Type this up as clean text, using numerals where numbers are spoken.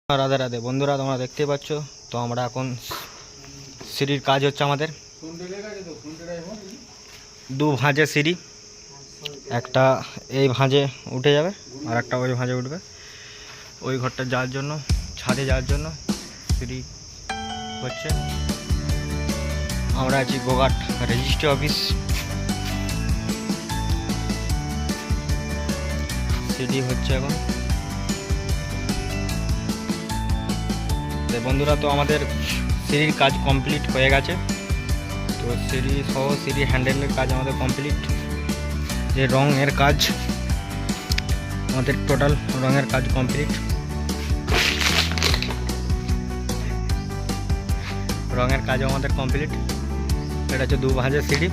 রাধে রাধে বন্ধুরা, তোমরা দেখতেই পাচ্ছ। তো আমরা এখন সিঁড়ির কাজ হচ্ছে আমাদের। দু ভাঁজে সিঁড়ি, একটা এই ভাঁজে উঠে যাবে আর একটা ওই ভাঁজে উঠবে। ওই ঘরটা যাওয়ার জন্য, ছাদে যাওয়ার জন্য সিঁড়ি হচ্ছে। আমরা আছি গোঘাট রেজিস্ট্রি অফিস। সিঁড়ি হচ্ছে এখন। বন্ধুরা, তো আমাদের সিঁড়ির কাজ কমপ্লিট হয়ে গেছে। তো সিঁড়ি সহ সিঁড়ি হ্যান্ডেলের কাজ আমাদের কমপ্লিট। যে রঙের কাজ, আমাদের টোটাল রঙের কাজ কমপ্লিট। রঙের কাজও আমাদের কমপ্লিট। এটা হচ্ছে দু ভাঁজের সিঁড়ি।